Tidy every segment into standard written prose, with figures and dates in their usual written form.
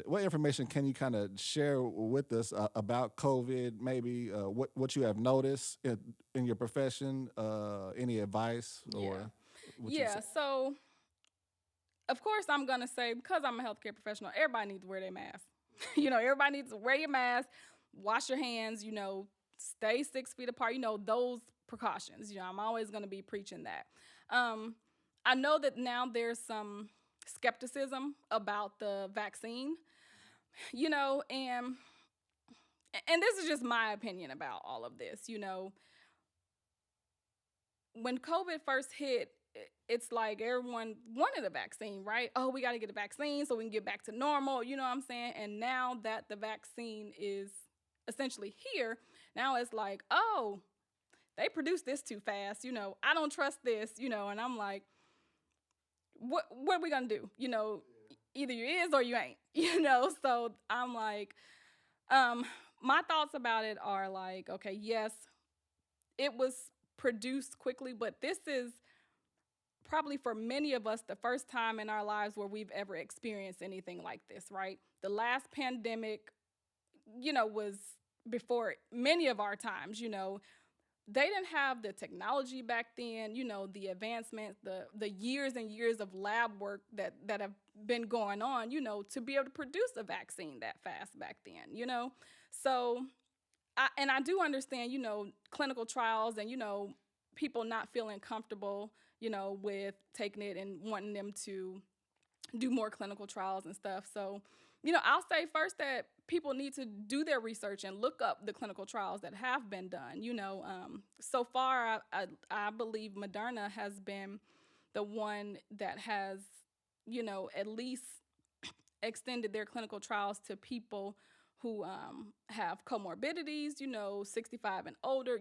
what information can you kind of share with us about COVID? Maybe what you have noticed in your profession. Any advice Yeah. or what you say? Yeah. So, of course, I'm going to say, because I'm a healthcare professional, everybody needs to wear their mask. Everybody needs to wear your mask, wash your hands, stay 6 feet apart, those precautions. I'm always going to be preaching that. Um, I know that now there's some skepticism about the vaccine, and this is just my opinion about all of this. When COVID first hit, it's like everyone wanted a vaccine, right? Oh, we got to get a vaccine so we can get back to normal. You know what I'm saying? And now that the vaccine is essentially here, now it's like, oh, they produced this too fast. I don't trust this, and I'm like, what are we going to do? Either you is or you ain't, So I'm like, um, my thoughts about it are like, okay, yes, it was produced quickly, but this is probably for many of us the first time in our lives where we've ever experienced anything like this, right? The last pandemic, was before many of our times, they didn't have the technology back then, the advancements, the years and years of lab work that have been going on, to be able to produce a vaccine that fast back then. So I do understand, clinical trials and, people not feeling comfortable, with taking it and wanting them to do more clinical trials and stuff. So, I'll say first that people need to do their research and look up the clinical trials that have been done. So far, I believe Moderna has been the one that has, at least extended their clinical trials to people who have comorbidities, 65 and older,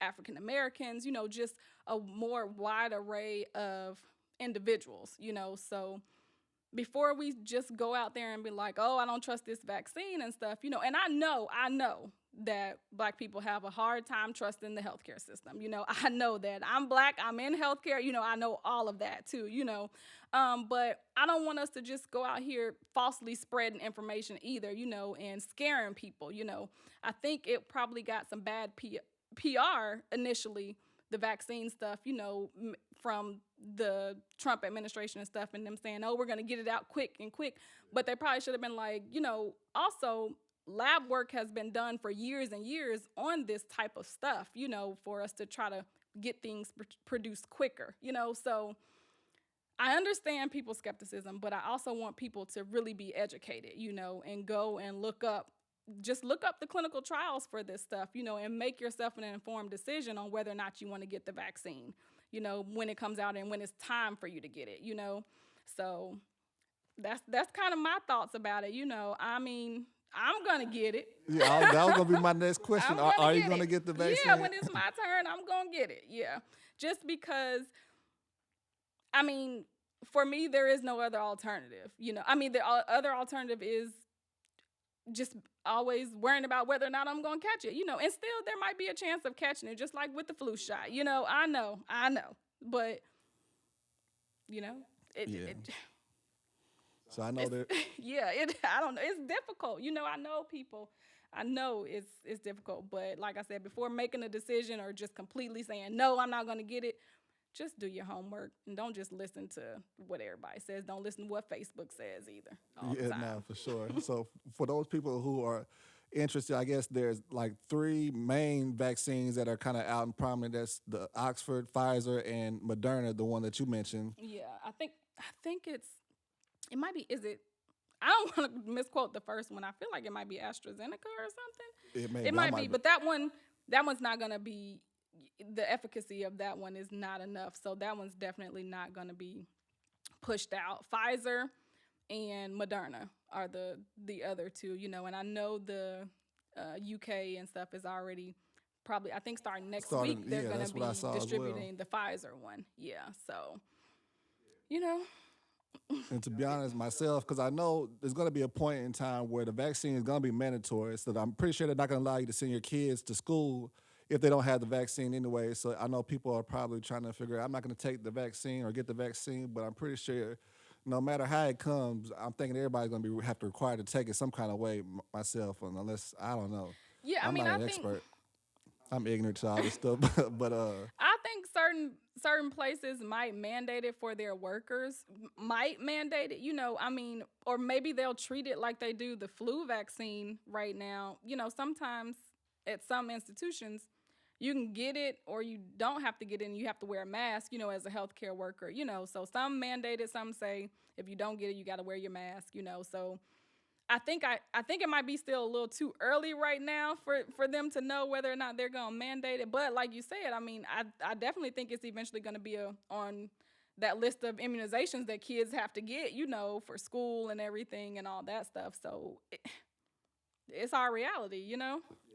African Americans, just a more wide array of individuals, So before we just go out there and be like, oh, I don't trust this vaccine and stuff, and I know that Black people have a hard time trusting the healthcare system. I know that. I'm Black, I'm in healthcare, I know all of that too, but I don't want us to just go out here falsely spreading information either, and scaring people. I think it probably got some bad PR initially, the vaccine stuff, from the Trump administration and stuff, and them saying, oh, we're going to get it out quick. But they probably should have been like, also lab work has been done for years and years on this type of stuff, for us to try to get things produced quicker, So I understand people's skepticism, but I also want people to really be educated, and go and look up the clinical trials for this stuff, and make yourself an informed decision on whether or not you want to get the vaccine, when it comes out and when it's time for you to get it, So that's kind of my thoughts about it, I mean, I'm going to get it. Yeah, that was gonna be my next question. I'm Are gonna you get gonna it. get the Yeah, vaccine? when it's my turn, I'm gonna get it. Yeah, just because. I mean, for me, there is no other alternative. I mean, the other alternative is just always worrying about whether or not I'm gonna catch it. And still there might be a chance of catching it, just like with the flu shot. I know, but you know, it. Yeah. it So I know it's, that. yeah, I don't know. It's difficult. I know people. I know it's difficult, but like I said, before making a decision or just completely saying no, I'm not going to get it, just do your homework and don't just listen to what everybody says. Don't listen to what Facebook says either all the Yeah, time. no, for sure. So for those people who are interested, I guess there's like three main vaccines that are kind of out and prominent. That's the Oxford, Pfizer, and Moderna, the one that you mentioned. Yeah, I think it might be. Is it? I don't want to misquote the first one. I feel like it might be AstraZeneca or something. It may It be. I might be, might be. but that one's not gonna be. The efficacy of that one is not enough, so that one's definitely not gonna be pushed out. Pfizer and Moderna are the other two, and I know the UK and stuff is already probably. I think starting next week Starting, they're yeah, gonna that's what I be saw as well. distributing the Pfizer one. Yeah, so you know, And to be honest, myself, because I know there's going to be a point in time where the vaccine is going to be mandatory. So I'm pretty sure they're not going to allow you to send your kids to school if they don't have the vaccine anyway. So I know people are probably trying to figure out, I'm not going to take the vaccine or get the vaccine, but I'm pretty sure no matter how it comes, I'm thinking everybody's gonna be have to require to take it some kind of way myself, unless I don't know. Yeah, I I'm mean, not I an think expert. I'm ignorant to all this stuff, but I think certain places might mandate it for their workers, might mandate it, I mean, or maybe they'll treat it like they do the flu vaccine right now. Sometimes at some institutions you can get it or you don't have to get it and you have to wear a mask, as a healthcare worker, So some mandate it, some say if you don't get it, you got to wear your mask, So I think it might be still a little too early right now for them to know whether or not they're gonna mandate it. But like you said, I mean, I definitely think it's eventually gonna be on that list of immunizations that kids have to get, for school and everything and all that stuff. So it's our reality.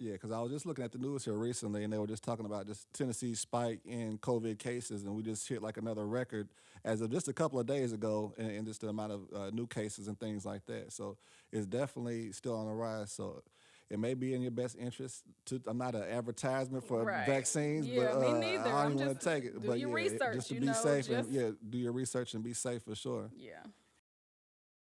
yeah, because I was just looking at the news here recently, and they were just talking about this Tennessee spike in COVID cases, and we just hit like another record as of just a couple of days ago, in just the amount of new cases and things like that. So it's definitely still on the rise. So it may be in your best interest to. I'm not an advertisement for Right. vaccines, but Yeah, me neither. I don't I'm even want just to take it. do But your yeah, research, just to be safe and just do your research and be safe for sure. yeah.